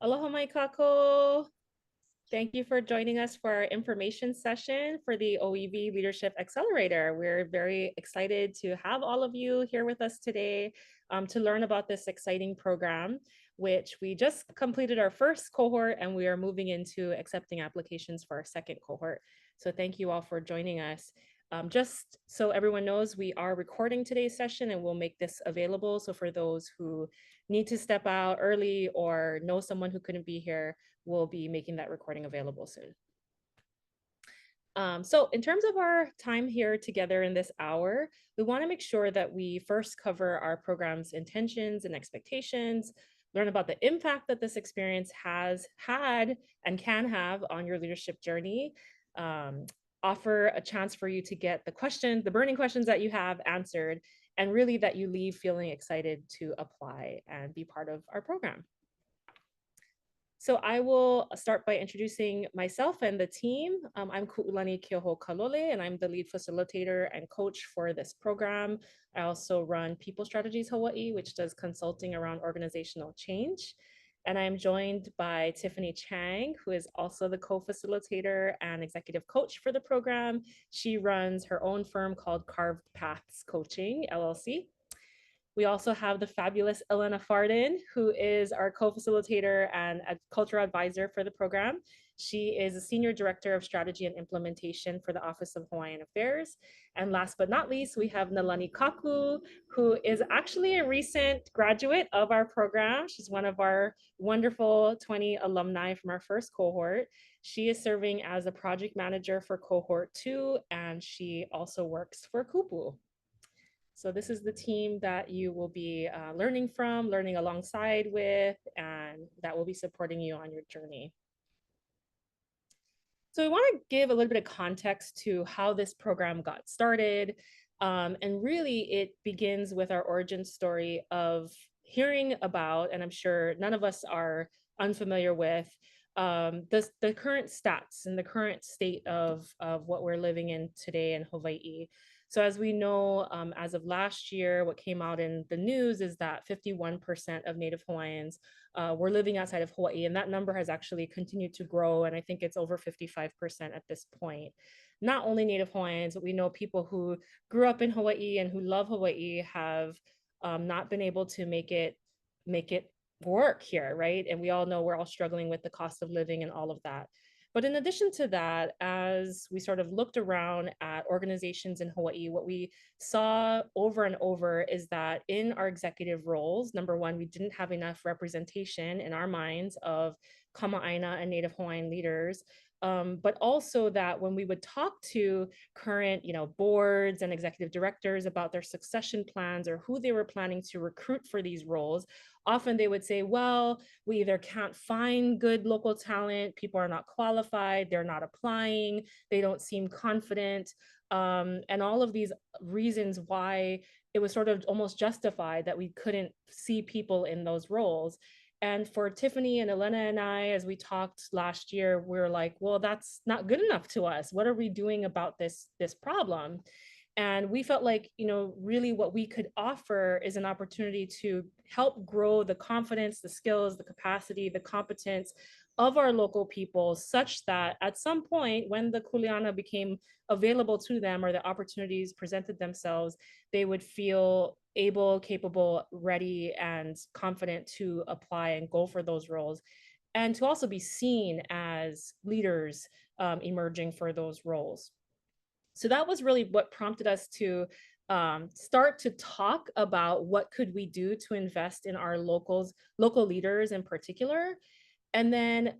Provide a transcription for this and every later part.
Aloha mai kako. Thank you for joining us for our information session for the OEV Leadership Accelerator. We're very excited to have all of you here with us today to learn about this exciting program, which we just completed our first cohort and we are moving into accepting applications for our second cohort. So thank you all for joining us. Just so everyone knows, we are recording today's session and we'll make this available. So for those who need to step out early or know someone who couldn't be here, we'll be making that recording available soon. So in terms of our time here together in this hour, we want to make sure that we first cover our program's intentions and expectations, learn about the impact that this experience has had and can have on your leadership journey, offer a chance for you to get the burning questions that you have answered, and really that you leave feeling excited to apply and be part of our program. So I will start by introducing myself and the team. I'm Ku'ulani Kyoho Kalole, and I'm the lead facilitator and coach for this program. I also run People Strategies Hawaii, which does consulting around organizational change. And I'm joined by Tiffany Chang, who is also the co-facilitator and executive coach for the program. She runs her own firm called Carved Paths Coaching, LLC. We also have the fabulous Elena Fardin, who is our co-facilitator and a cultural advisor for the program. She is a senior director of strategy and implementation for the Office of Hawaiian Affairs. And last but not least, we have Nalani Kaku, who is actually a recent graduate of our program. She's one of our wonderful 20 alumni from our first cohort. She is serving as a project manager for cohort 2, and she also works for Kupu. So this is the team that you will be learning from, learning alongside with, and that will be supporting you on your journey. So we want to give a little bit of context to how this program got started. And really it begins with our origin story of hearing about, and I'm sure none of us are unfamiliar with, the current stats and the current state of what we're living in today in Hawaii. So as we know, as of last year, what came out in the news is that 51% of Native Hawaiians were living outside of Hawaii, and that number has actually continued to grow, and I think it's over 55% at this point. Not only Native Hawaiians, but we know people who grew up in Hawaii and who love Hawaii have not been able to make it work here, right? And we all know we're all struggling with the cost of living and all of that. But in addition to that, as we sort of looked around at organizations in Hawaii, what we saw over and over is that in our executive roles, number one, we didn't have enough representation in our minds of Kama'aina and Native Hawaiian leaders. But also that when we would talk to current, boards and executive directors about their succession plans or who they were planning to recruit for these roles, often they would say, well, we either can't find good local talent, people are not qualified, they're not applying, they don't seem confident, and all of these reasons why it was sort of almost justified that we couldn't see people in those roles. And for Tiffany and Elena and I, as we talked last year, we're like, well, that's not good enough to us. What are we doing about this problem? And we felt like, really what we could offer is an opportunity to help grow the confidence, the skills, the capacity, the competence of our local people, such that at some point when the kuleana became available to them or the opportunities presented themselves, they would feel able, capable, ready, and confident to apply and go for those roles, and to also be seen as leaders emerging for those roles. So that was really what prompted us to start to talk about what could we do to invest in our local leaders in particular. And then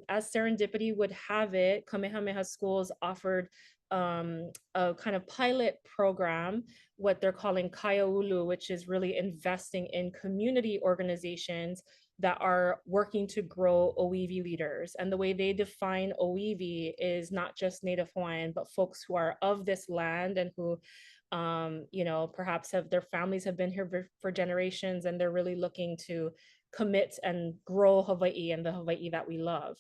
as serendipity would have it, Kamehameha Schools offered a kind of pilot program, what they're calling Kaiaulu, which is really investing in community organizations that are working to grow OEV leaders. And the way they define OEV is not just Native Hawaiian, but folks who are of this land and who perhaps their families have been here for generations, and they're really looking to commit and grow Hawaii and the Hawaii that we love.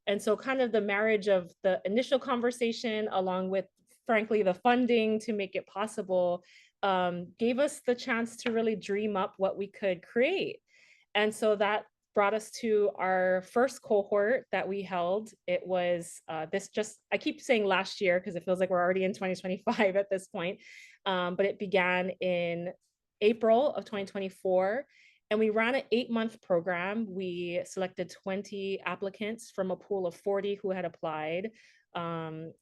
And so kind of the marriage of the initial conversation along with, frankly, the funding to make it possible gave us the chance to really dream up what we could create. And so that brought us to our first cohort that we held. It was I keep saying last year because it feels like we're already in 2025 at this point. But it began in April of 2024. And we ran an 8-month program. We selected 20 applicants from a pool of 40 who had applied, and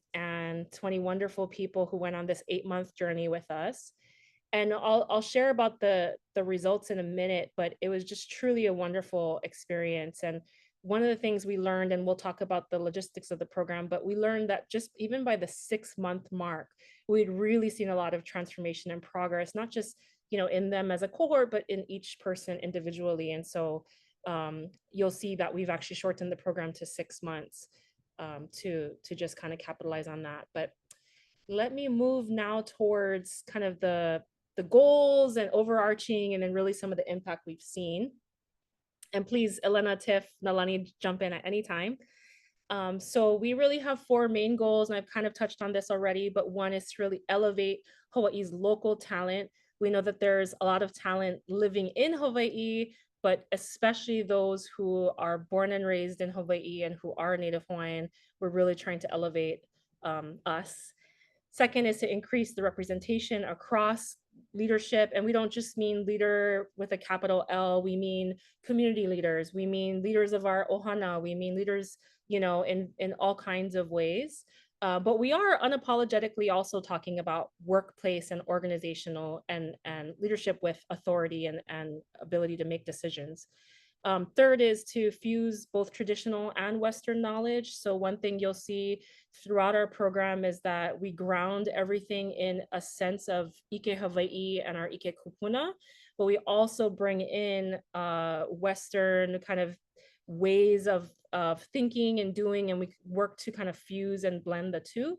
20 wonderful people who went on this 8-month journey with us. And I'll share about the results in a minute, but it was just truly a wonderful experience. And one of the things we learned, and we'll talk about the logistics of the program, but we learned that just even by the 6-month mark, we'd really seen a lot of transformation and progress, not just in them as a cohort, but in each person individually. And so you'll see that we've actually shortened the program to 6 months, to just kind of capitalize on that. But let me move now towards kind of the goals and overarching, and then really some of the impact we've seen. And please, Elena, Tiff, Nalani, jump in at any time. So we really have 4 main goals, and I've kind of touched on this already, but one is to really elevate Hawaii's local talent. We know that there's a lot of talent living in Hawaii, but especially those who are born and raised in Hawaii and who are Native Hawaiian. We're really trying to elevate us. Second is to increase the representation across leadership. And we don't just mean leader with a capital L, we mean community leaders, we mean leaders of our ohana, we mean leaders, in all kinds of ways. But we are unapologetically also talking about workplace and organizational and leadership with authority and ability to make decisions. Third is to fuse both traditional and Western knowledge. So one thing you'll see throughout our program is that we ground everything in a sense of Ike Hawaii and our Ike Kupuna, but we also bring in Western kind of ways of thinking and doing, and we work to kind of fuse and blend the two.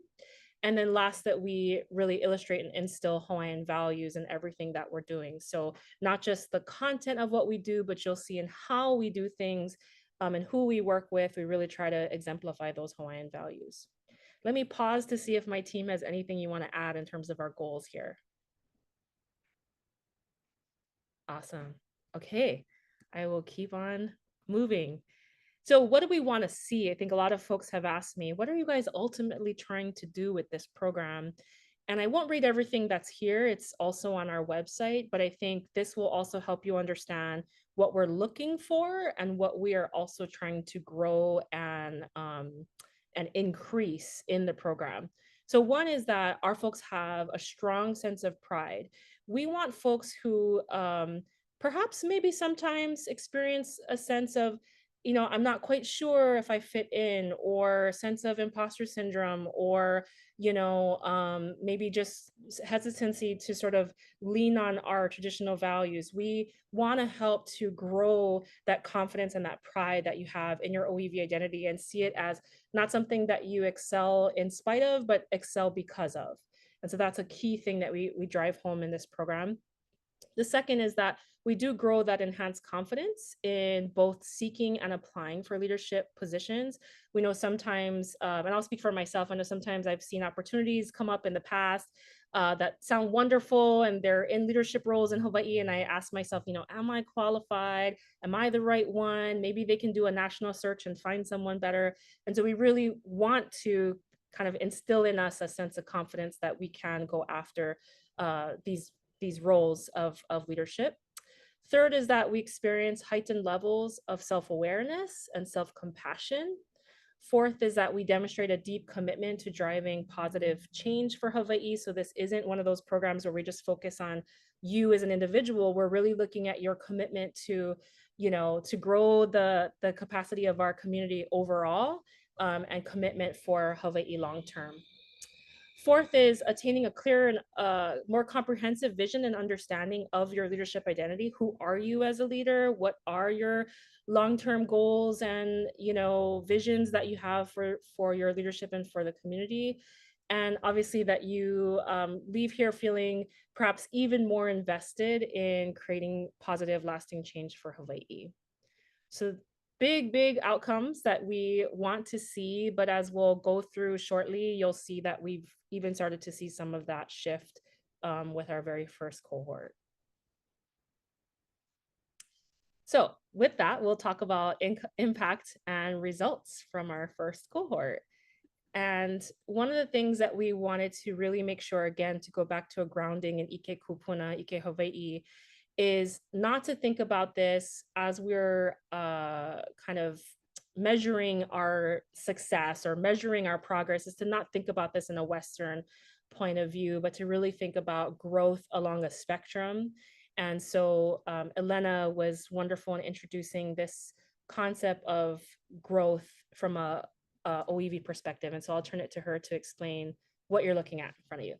And then last, that we really illustrate and instill Hawaiian values in everything that we're doing. So not just the content of what we do, but you'll see in how we do things, and who we work with, we really try to exemplify those Hawaiian values. Let me pause to see if my team has anything you want to add in terms of our goals here. Awesome. Okay, I will keep on moving. So what do we want to see? I think a lot of folks have asked me, what are you guys ultimately trying to do with this program? And I won't read everything that's here. It's also on our website, but I think this will also help you understand what we're looking for and what we are also trying to grow and increase in the program. So one is that our folks have a strong sense of pride. We want folks who perhaps maybe sometimes experience a sense of, I'm not quite sure if I fit in, or sense of imposter syndrome, or, maybe just hesitancy to sort of lean on our traditional values. We want to help to grow that confidence and that pride that you have in your OEV identity, and see it as not something that you excel in spite of, but excel because of. And so that's a key thing that we drive home in this program. The second is that we do grow that enhanced confidence in both seeking and applying for leadership positions. We know sometimes, and I'll speak for myself, I know sometimes I've seen opportunities come up in the past that sound wonderful, and they're in leadership roles in Hawaii. And I ask myself, am I qualified? Am I the right one? Maybe they can do a national search and find someone better. And so we really want to kind of instill in us a sense of confidence that we can go after these roles of leadership. Third is that we experience heightened levels of self-awareness and self-compassion. Fourth is that we demonstrate a deep commitment to driving positive change for Hawaii. So this isn't one of those programs where we just focus on you as an individual. We're really looking at your commitment to, to grow the capacity of our community overall, and commitment for Hawaii long-term. Fourth is attaining a clear and more comprehensive vision and understanding of your leadership identity. Who are you as a leader? What are your long-term goals and visions that you have for your leadership and for the community? And obviously that you leave here feeling perhaps even more invested in creating positive, lasting change for Hawaii. So big outcomes that we want to see, but as we'll go through shortly, you'll see that we've even started to see some of that shift with our very first cohort. So with that, we'll talk about impact and results from our first cohort. And one of the things that we wanted to really make sure, again, to go back to a grounding in Ike Kupuna, Ike Hawaii, is not to think about this as we're kind of measuring our success or measuring our progress, is to not think about this in a Western point of view, but to really think about growth along a spectrum. And so Elena was wonderful in introducing this concept of growth from a OEV perspective. And so I'll turn it to her to explain what you're looking at in front of you.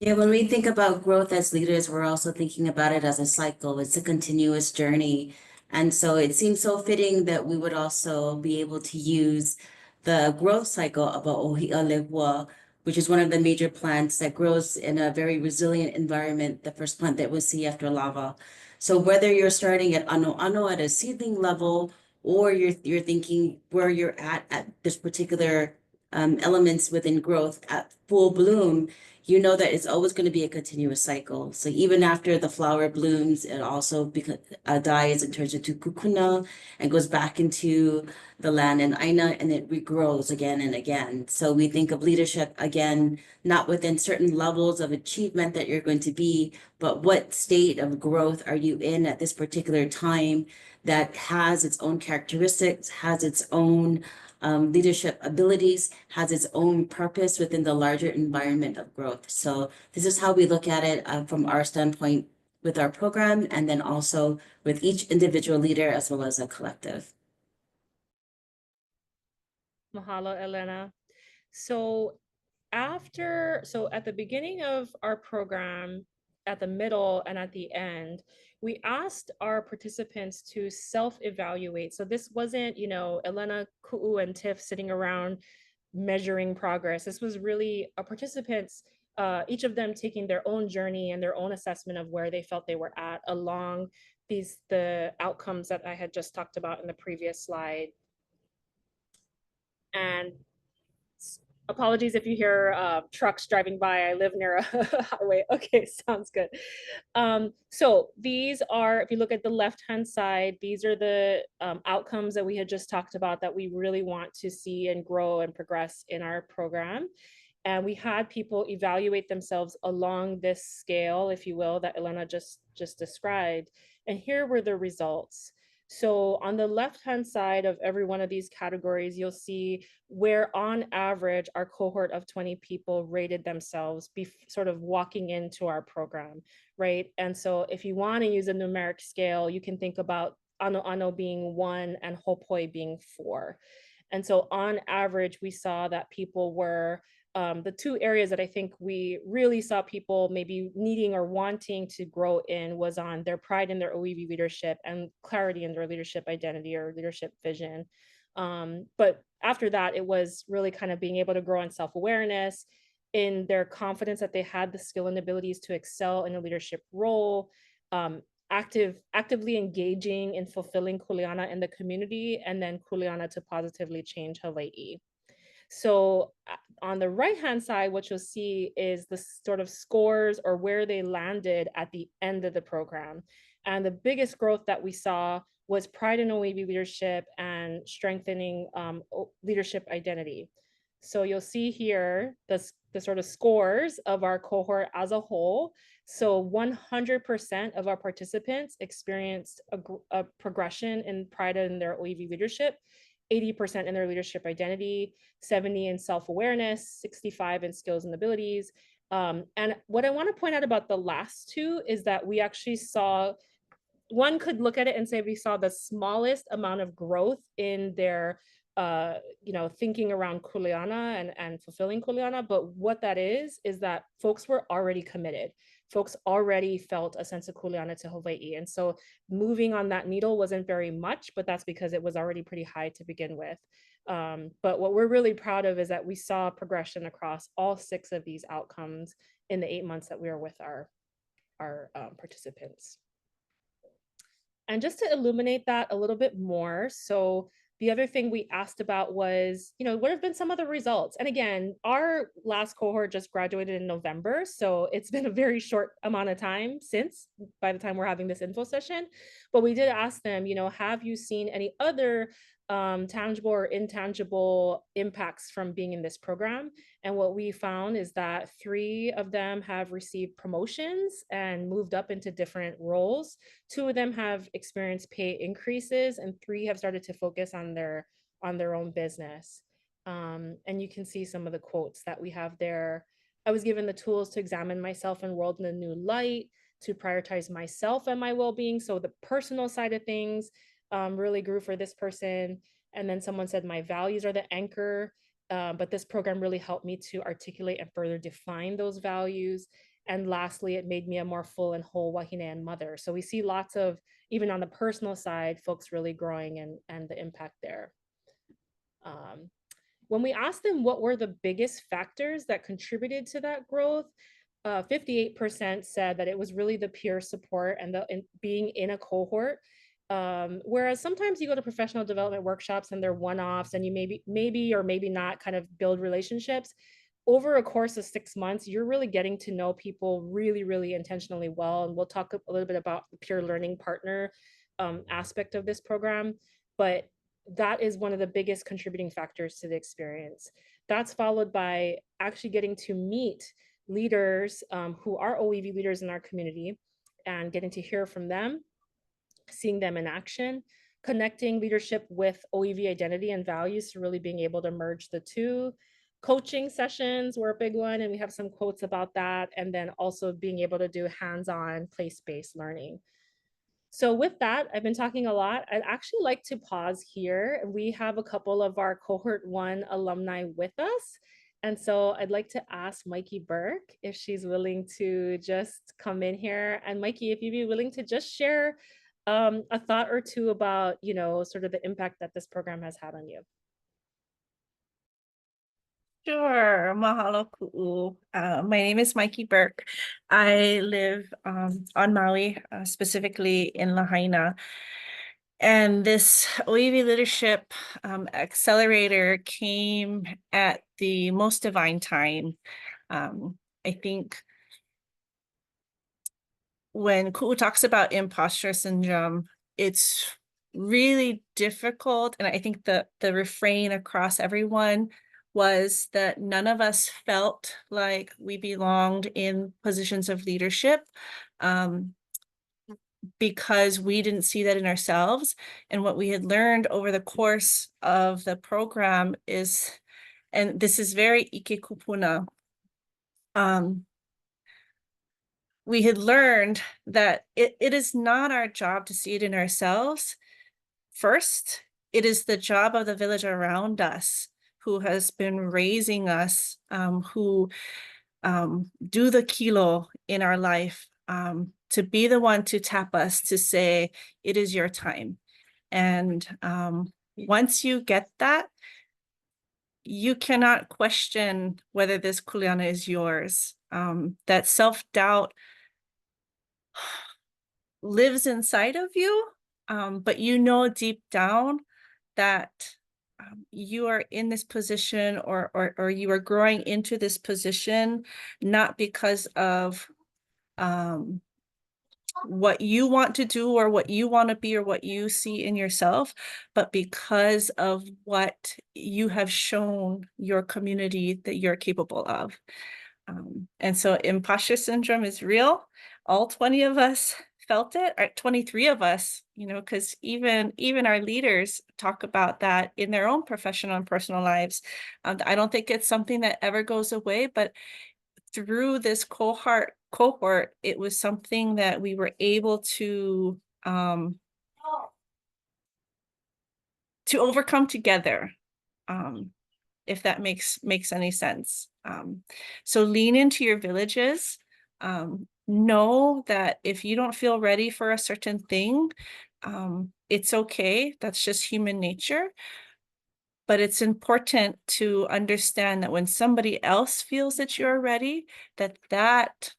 Yeah, when we think about growth as leaders, we're also thinking about it as a cycle. It's a continuous journey. And so it seems so fitting that we would also be able to use the growth cycle of Ohi'alehua, which is one of the major plants that grows in a very resilient environment, the first plant that we'll see after lava. So whether you're starting at ano at a seedling level, or you're thinking where you're at this particular elements within growth at full bloom, you know that it's always going to be a continuous cycle. So even after the flower blooms, it also dies and turns into kukuna and goes back into the land and aina, and it regrows again and again. So we think of leadership again, not within certain levels of achievement that you're going to be, but what state of growth are you in at this particular time that has its own characteristics, has its own leadership abilities, has its own purpose within the larger environment of growth. So this is how we look at it from our standpoint with our program, and then also with each individual leader as well as a collective. Mahalo, Elena. So at the beginning of our program, at the middle and at the end, we asked our participants to self-evaluate. So this wasn't, Elena, Ku'u, and Tiff sitting around measuring progress. This was really our participants, each of them taking their own journey and their own assessment of where they felt they were at along the outcomes that I had just talked about in the previous slide. And apologies if you hear trucks driving by. I live near a highway. Okay, sounds good. So these are, if you look at the left-hand side, these are the outcomes that we had just talked about that we really want to see and grow and progress in our program. And we had people evaluate themselves along this scale, if you will, that Elena just described. And here were the results. So on the left-hand side of every one of these categories, you'll see where on average our cohort of 20 people rated themselves sort of walking into our program, right? And so if you want to use a numeric scale, you can think about ano being 1 and hopoi being 4. And so on average, we saw that people were the two areas that I think we really saw people maybe needing or wanting to grow in was on their pride in their OEV leadership and clarity in their leadership identity or leadership vision. But after that, it was really kind of being able to grow in self-awareness, in their confidence that they had the skill and abilities to excel in a leadership role, actively engaging in fulfilling kuleana in the community, and then kuleana to positively change Hawaii. So on the right-hand side, what you'll see is the sort of scores or where they landed at the end of the program. And the biggest growth that we saw was pride in OEB leadership and strengthening leadership identity. So you'll see here the sort of scores of our cohort as a whole. So 100% of our participants experienced a progression in pride in their OEV leadership, 80% in their leadership identity, 70 in self-awareness, 65 in skills and abilities. And what I want to point out about the last two is that we actually saw, one could look at it and say we saw the smallest amount of growth in their thinking around kuleana and fulfilling kuleana. But what that is that folks were already committed. Folks already felt a sense of kuleana to Hawaii. And so moving on that needle wasn't very much, but that's because it was already pretty high to begin with. But what we're really proud of is that we saw progression across all 6 of these outcomes in the 8 months that we were with our participants. And just to illuminate that a little bit more, so The other thing we asked about was, what have been some of the results? And again, our last cohort just graduated in November, so it's been a very short amount of time since by the time we're having this info session. But we did ask them, have you seen any other tangible or intangible impacts from being in this program? And what we found is that 3 of them have received promotions and moved up into different roles. 2 of them have experienced pay increases, and 3 have started to focus on their own business. And you can see some of the quotes that we have there. I was given the tools to examine myself and world in a new light, to prioritize myself and my well-being. So the personal side of things really grew for this person. And then someone said, my values are the anchor. But this program really helped me to articulate and further define those values. And lastly, it made me a more full and whole Wahinean mother. So we see lots of, even on the personal side, folks really growing and the impact there. Um, when we asked them what were the biggest factors that contributed to that growth, 58% said that it was really the peer support and being in a cohort. Whereas sometimes you go to professional development workshops and they're one-offs and you maybe or maybe not kind of build relationships. Over a course of 6 months, you're really getting to know people really, really intentionally well. And we'll talk a little bit about the peer learning partner aspect of this program. But that is one of the biggest contributing factors to the experience. That's followed by actually getting to meet leaders who are OEV leaders in our community and getting to hear from them, seeing them in action, connecting leadership with OEV identity and values, to really being able to merge the two. Coaching sessions were a big one, and we have some quotes about that. And then also being able to do hands-on place-based learning. So with that, I've been talking a lot. I'd actually like to pause here. We have a couple of our cohort 1 alumni with us. And so I'd like to ask Mikey Burke if she's willing to just come in here. And Mikey, if you'd be willing to just share a thought or two about, sort of the impact that this program has had on you. Sure, mahalo ku'u. My name is Mikey Burke. I live on Maui, specifically in Lahaina. And this OEV Leadership Accelerator came at the most divine time. I think when Ku'u talks about imposter syndrome, it's really difficult. And I think the refrain across everyone was that none of us felt like we belonged in positions of leadership because we didn't see that in ourselves. And what we had learned over the course of the program is, and this is very ike kupuna, we had learned that it is not our job to see it in ourselves. First, it is the job of the village around us who has been raising us, who do the kilo in our life, to be the one to tap us to say, it is your time. And once you get that, you cannot question whether this kuleana is yours. That self-doubt lives inside of you, but you know deep down that you are in this position or you are growing into this position, not because of what you want to do or what you want to be or what you see in yourself, but because of what you have shown your community that you're capable of. And so imposter syndrome is real. All 20 of us felt it, or 23 of us, because even our leaders talk about that in their own professional and personal lives. I don't think it's something that ever goes away, but through this cohort, it was something that we were able to overcome together. If that makes any sense. So lean into your villages. Know that if you don't feel ready for a certain thing, it's okay. That's just human nature. But it's important to understand that when somebody else feels that you're ready, that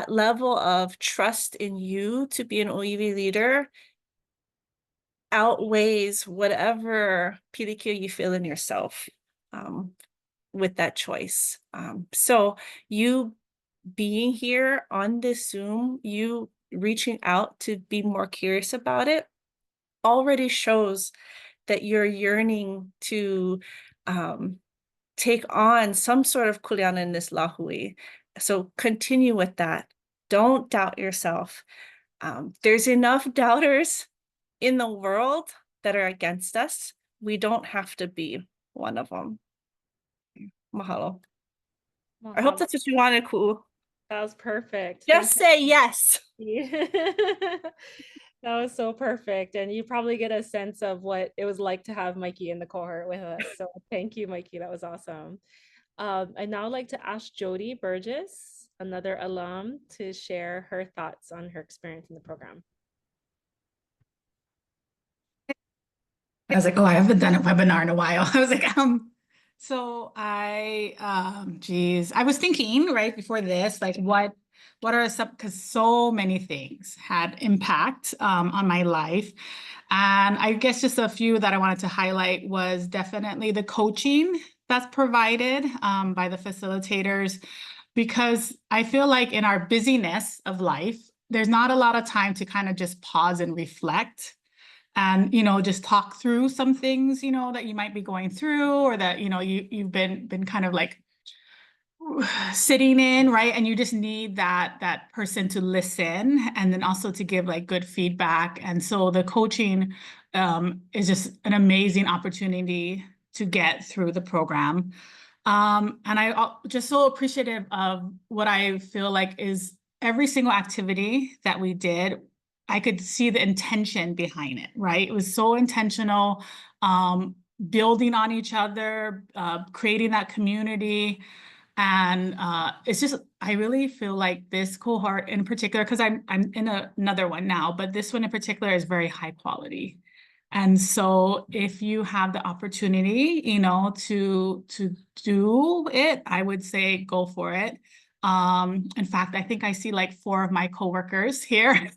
level of trust in you to be an OEV leader outweighs whatever PDQ you feel in yourself with that choice. So you being here on this Zoom, you reaching out to be more curious about it already shows that you're yearning to take on some sort of kuleana in this lahui. So continue with that. Don't doubt yourself. There's enough doubters in the world that are against us. We don't have to be one of them. Mahalo. I hope Mahalo. that's what you wanted, Ku. That was perfect. Just Thank say yes. you. That was so perfect. And you probably get a sense of what it was like to have Mikey in the cohort with us. So thank you, Mikey. That was awesome. I'd now like to ask Jody Burgess, another alum, to share her thoughts on her experience in the program. I was like, oh, I haven't done a webinar in a while. I was like, geez, I was thinking right before this, like what are some, because so many things had impact on my life. And I guess just a few that I wanted to highlight was definitely the coaching that's provided by the facilitators, because I feel like in our busyness of life, there's not a lot of time to kind of just pause and reflect and, just talk through some things, that you might be going through, or that, you've been kind of like sitting in, right? And you just need that person to listen, and then also to give like good feedback. And so the coaching is just an amazing opportunity to get through the program. And I just so appreciative of what I feel like is every single activity that we did. I could see the intention behind it, right? It was so intentional, building on each other, creating that community. And it's just, I really feel like this cohort in particular, because I'm in another one now, but this one in particular is very high quality. And so if you have the opportunity, to do it, I would say go for it. In fact, I think I see like 4 of my coworkers here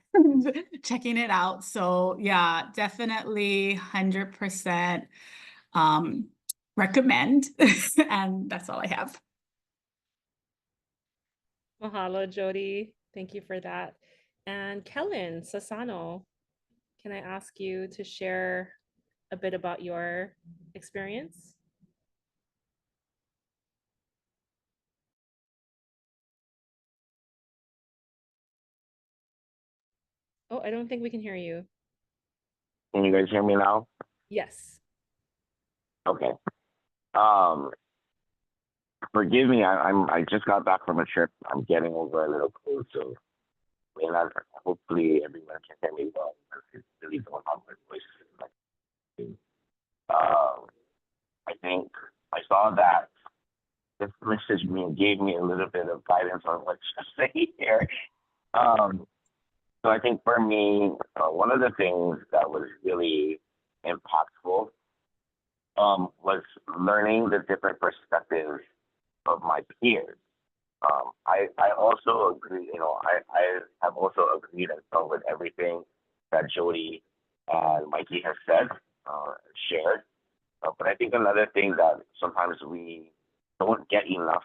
checking it out. So yeah, definitely 100% recommend. And that's all I have. Mahalo, Jody. Thank you for that. And Kellen Sasano, can I ask you to share a bit about your experience? Oh, I don't think we can hear you. Can you guys hear me now? Yes. Okay. Forgive me. I just got back from a trip. I'm getting over a little cold, so hopefully everyone can hear me well. It's really going on my voice. I think I saw that this message gave me a little bit of guidance on what to say here. So I think for me, one of the things that was really impactful was learning the different perspectives of my peers. I also agree, I have also agreed and felt with everything that Jody and Mikey have said, shared. But I think another thing that sometimes we don't get enough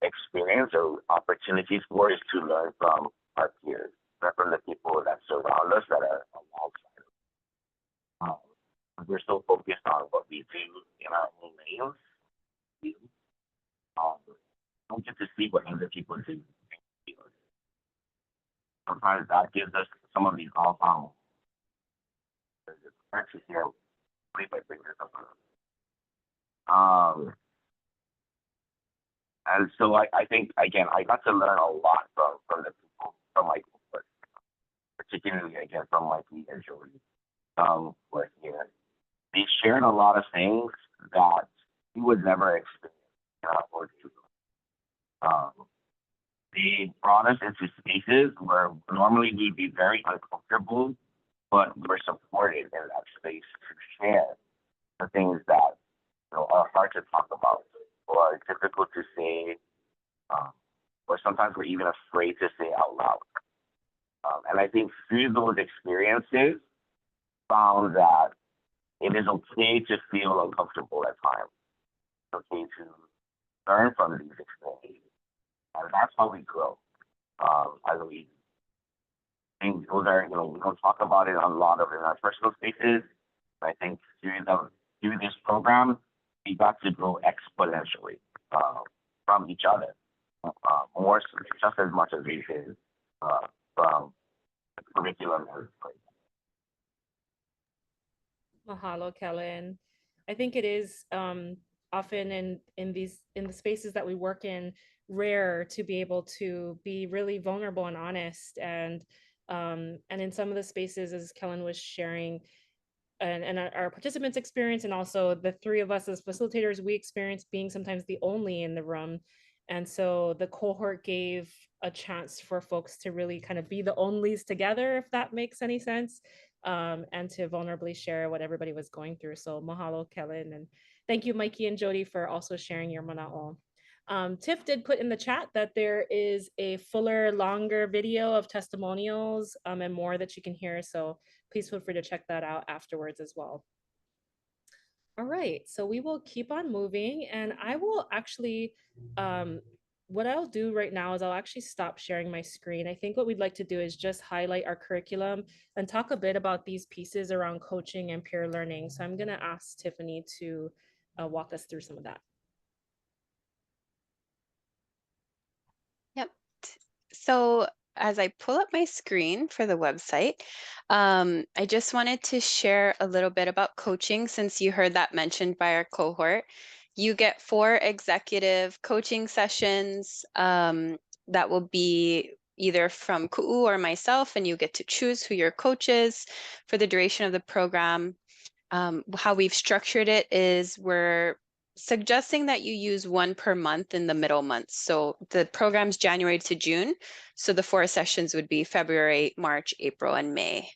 experience or opportunities for is to learn from our peers, learn from the people that surround us that are alongside us. We're so focused on what we do in our own lanes. We don't get to see what other people do. Sometimes that gives us some of these all actually here. Wait, bring this up. And so I think again I got to learn a lot from the people from my group, particularly again from Mikey and Jody. Were here. They shared a lot of things that we would never experience in our work. They brought us into spaces where normally we'd be very uncomfortable, but we're supported in that space to share the things that are hard to talk about or difficult to say, or sometimes we're even afraid to say out loud. And I think through those experiences, found that it is okay to feel uncomfortable at times. It's okay to learn from these experiences. And that's how we grow. As we think those are, we don't talk about it a lot of in our personal spaces. But I think through this program, we got to grow exponentially from each other, more so, just as much as we did from the curriculum. Mahalo, Kellen. I think it is often in the spaces that we work in rare to be able to be really vulnerable and honest, and in some of the spaces, as Kellen was sharing, and our participants experience, and also the three of us as facilitators, we experience being sometimes the only in the room. And so the cohort gave a chance for folks to really kind of be the onlys together, if that makes any sense, and to vulnerably share what everybody was going through. So mahalo, Kellen, and thank you, Mikey and Jody, for also sharing your mana'o. Tiff did put in the chat that there is a fuller, longer video of testimonials and more that you can hear. So please feel free to check that out afterwards as well. All right, so we will keep on moving, and I will actually, what I'll do right now is I'll actually stop sharing my screen. I think what we'd like to do is just highlight our curriculum and talk a bit about these pieces around coaching and peer learning. So I'm gonna ask Tiffany to walk us through some of that. Yep. So as I pull up my screen for the website, I just wanted to share a little bit about coaching, since you heard that mentioned by our cohort. You get 4 executive coaching sessions that will be either from Ku'u or myself, and you get to choose who your coach is for the duration of the program. How we've structured it is we're suggesting that you use 1 per month in the middle months. So the program's January to June. So the 4 sessions would be February, March, April, and May.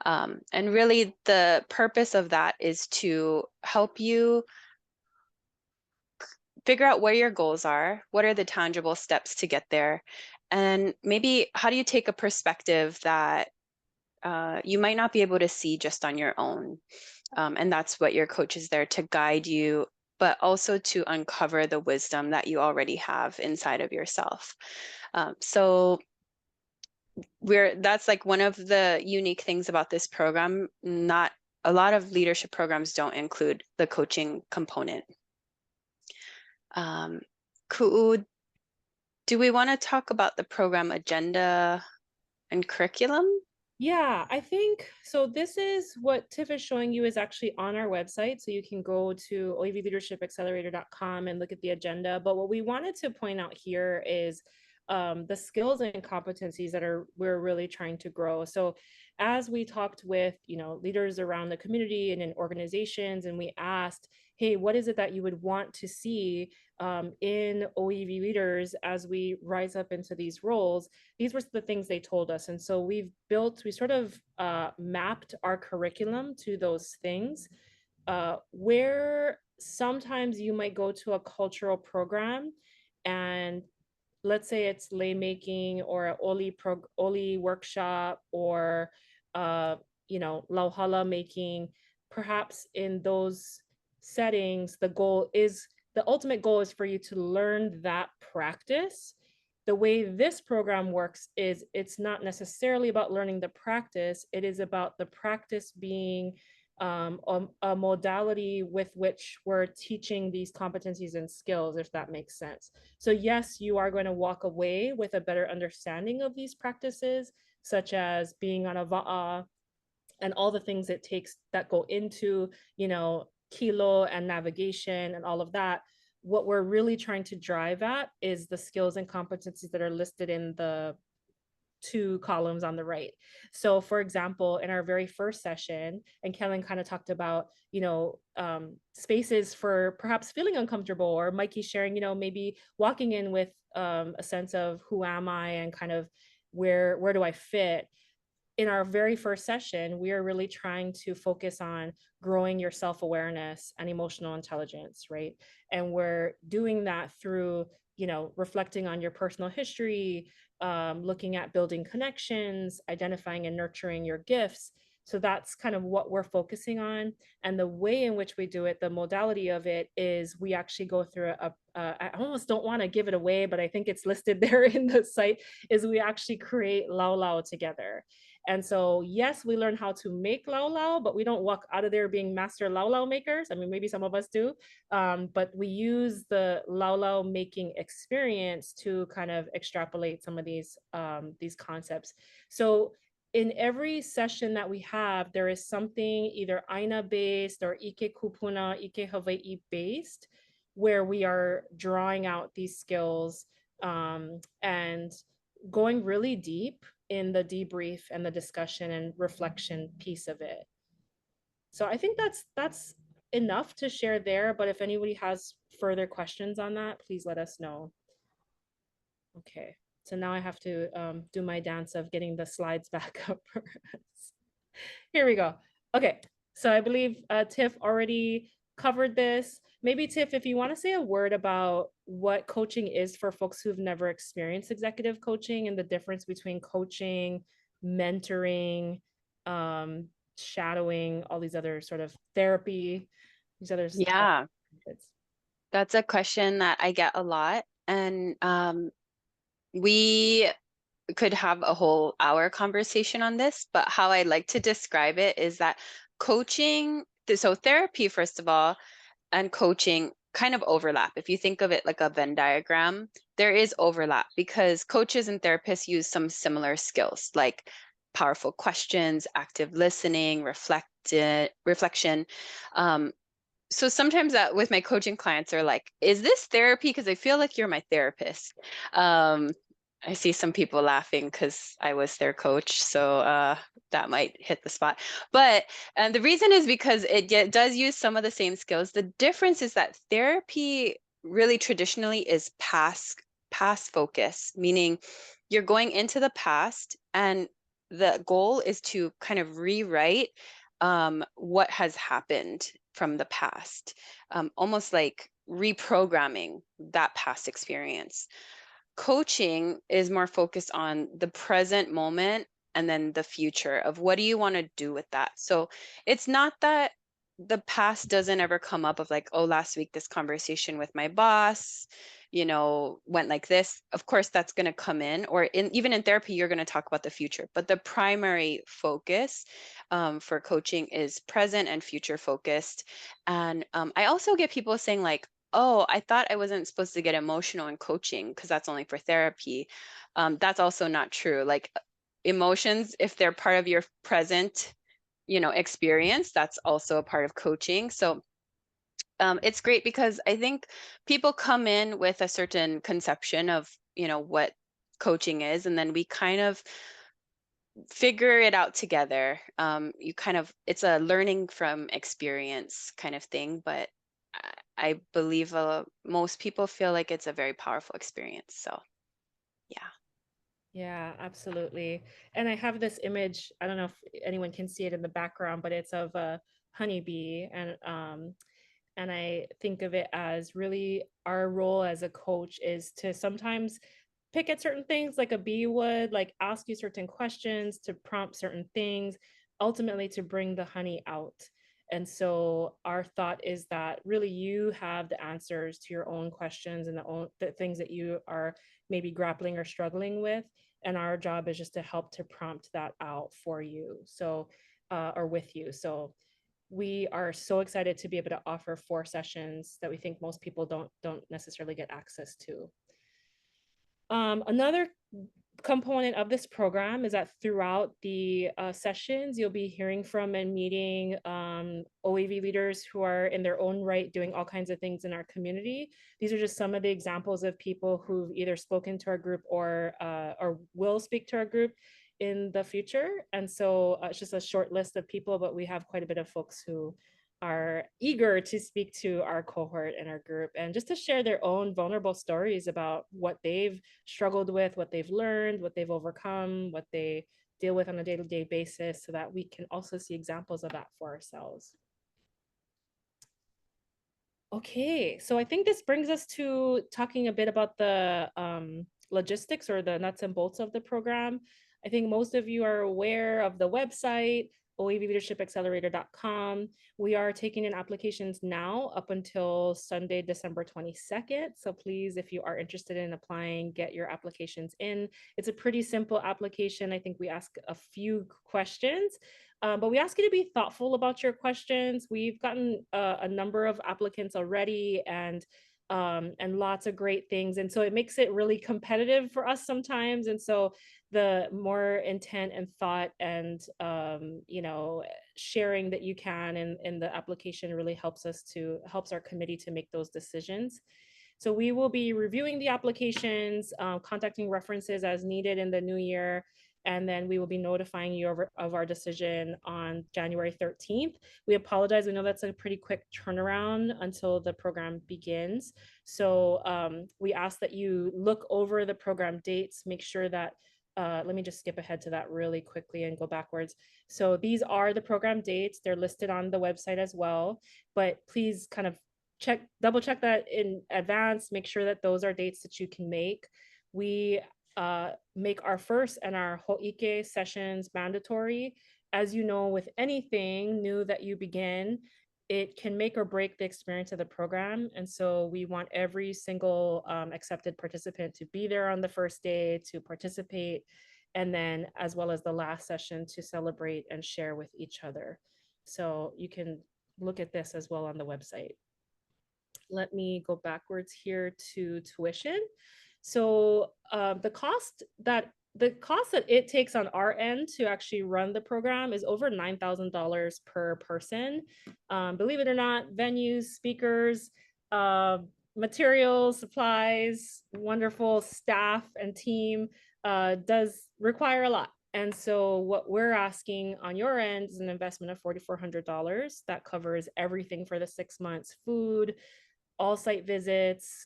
And really the purpose of that is to help you figure out where your goals are, what are the tangible steps to get there, and maybe how do you take a perspective that you might not be able to see just on your own. And that's what your coach is there to guide you, but also to uncover the wisdom that you already have inside of yourself. So that's like one of the unique things about this program. Not a lot of leadership programs don't include the coaching component. Ku'u, do we want to talk about the program agenda and curriculum? Yeah, I think so. This is what Tiff is showing you is actually on our website. So you can go to oevleadershipaccelerator.com and look at the agenda. But what we wanted to point out here is the skills and competencies that we're really trying to grow. So as we talked with, leaders around the community and in organizations, and we asked, hey, what is it that you would want to see in OEV leaders as we rise up into these roles? These were the things they told us. And so we sort of mapped our curriculum to those things, where sometimes you might go to a cultural program, and let's say it's lay making or an OLA workshop, or lauhala making. Perhaps in those settings, the ultimate goal is for you to learn that practice. The way this program works is it's not necessarily about learning the practice. It is about the practice being a modality with which we're teaching these competencies and skills, if that makes sense. So yes, you are going to walk away with a better understanding of these practices, such as being on a va'a and all the things it takes that go into, kilo and navigation and all of that. What we're really trying to drive at is the skills and competencies that are listed in the 2 columns on the right. So for example, in our very first session, and Kellen kind of talked about, spaces for perhaps feeling uncomfortable, or Mikey sharing, maybe walking in with a sense of who am I and kind of where do I fit. In our very first session, we are really trying to focus on growing your self-awareness and emotional intelligence, right? And we're doing that through, reflecting on your personal history, looking at building connections, identifying and nurturing your gifts, So that's kind of what we're focusing on. And the way in which we do it, the modality of it is we actually go through I almost don't want to give it away, but I think it's listed there in the site, is we actually create Lao Lao together. And so, yes, we learn how to make Lao Lao, but we don't walk out of there being master Lao Lao makers. I mean, maybe some of us do, but we use the Lao Lao making experience to kind of extrapolate some of these concepts. So in every session that we have, there is something either Aina based or Ike Kupuna, Ike Hawaii based, where we are drawing out these skills and going really deep in the debrief and the discussion and reflection piece of it. So I think that's enough to share there, but if anybody has further questions on that, please let us know. Okay. So now I have to do my dance of getting the slides back up for us. Here we go. Okay, so I believe Tiff already covered this. Maybe Tiff, if you want to say a word about what coaching is for folks who've never experienced executive coaching and the difference between coaching, mentoring, shadowing, all these other sort of therapy, these other Yeah, methods. that's a question that I get a lot. And we could have a whole hour conversation on this, but how I like to describe it is that coaching, so therapy, first of all, and coaching kind of overlap. If you think of it like a Venn diagram, there is overlap because coaches and therapists use some similar skills like powerful questions, active listening, reflection. So sometimes that with my coaching clients are like, is this therapy? Because I feel like you're my therapist. I see some people laughing because I was their coach. So that might hit the spot. But the reason is because it does use some of the same skills. The difference is that therapy really traditionally is past focus, meaning you're going into the past and the goal is to kind of rewrite what has happened from the past, almost like reprogramming that past experience. Coaching is more focused on the present moment and then the future of what do you want to do with that. So it's not that the past doesn't ever come up of like, oh, last week this conversation with my boss, went like this. Of course, that's going to come in, or even in therapy, you're going to talk about the future. But the primary focus for coaching is present and future focused. And I also get people saying like, oh, I thought I wasn't supposed to get emotional in coaching because that's only for therapy. That's also not true. Like emotions, if they're part of your present, experience, that's also a part of coaching. So it's great because I think people come in with a certain conception of, what coaching is, and then we kind of figure it out together. It's a learning from experience kind of thing, but I believe most people feel like it's a very powerful experience. So, yeah. Yeah, absolutely. And I have this image, I don't know if anyone can see it in the background, but it's of a honeybee. And I think of it as really our role as a coach is to sometimes pick at certain things like a bee would, like ask you certain questions to prompt certain things, ultimately to bring the honey out. And so our thought is that really you have the answers to your own questions and the things that you are maybe grappling or struggling with. And our job is just to help to prompt that out for you. So, or with you. So we are so excited to be able to offer 4 sessions that we think most people don't necessarily get access to. Another component of this program is that throughout the sessions, you'll be hearing from and meeting OAV leaders who are in their own right doing all kinds of things in our community. These are just some of the examples of people who've either spoken to our group or will speak to our group in the future. And so it's just a short list of people, but we have quite a bit of folks who are eager to speak to our cohort and our group and just to share their own vulnerable stories about what they've struggled with, what they've learned, what they've overcome, what they deal with on a day-to-day basis so that we can also see examples of that for ourselves. Okay, so I think this brings us to talking a bit about the logistics or the nuts and bolts of the program. I think most of you are aware of the website. oavleadershipaccelerator.com. We are taking in applications now up until Sunday, December 22nd. So please, if you are interested in applying, get your applications in. It's a pretty simple application. I think we ask a few questions, but we ask you to be thoughtful about your questions. We've gotten a number of applicants already, and lots of great things. And so it makes it really competitive for us sometimes. And so the more intent and thought and, sharing that you can in the application really helps our committee to make those decisions. So we will be reviewing the applications, contacting references as needed in the new year, and then we will be notifying you of our decision on January 13th. We apologize. We know that's a pretty quick turnaround until the program begins. So we ask that you look over the program dates, make sure that, let me just skip ahead to that really quickly and go backwards. So these are the program dates. They're listed on the website as well, but please kind of double check that in advance, make sure that those are dates that you can make. We make our first and our Ho'ike sessions mandatory. As you know, with anything new that you begin, it can make or break the experience of the program. And so we want every single accepted participant to be there on the first day to participate, and then as well as the last session to celebrate and share with each other. So you can look at this as well on the website. Let me go backwards here to tuition. So the cost that it takes on our end to actually run the program is over $9,000 per person. Believe it or not, venues, speakers, materials, supplies, wonderful staff and team does require a lot. And so what we're asking on your end is an investment of $4,400 that covers everything for the 6 months: food, all site visits,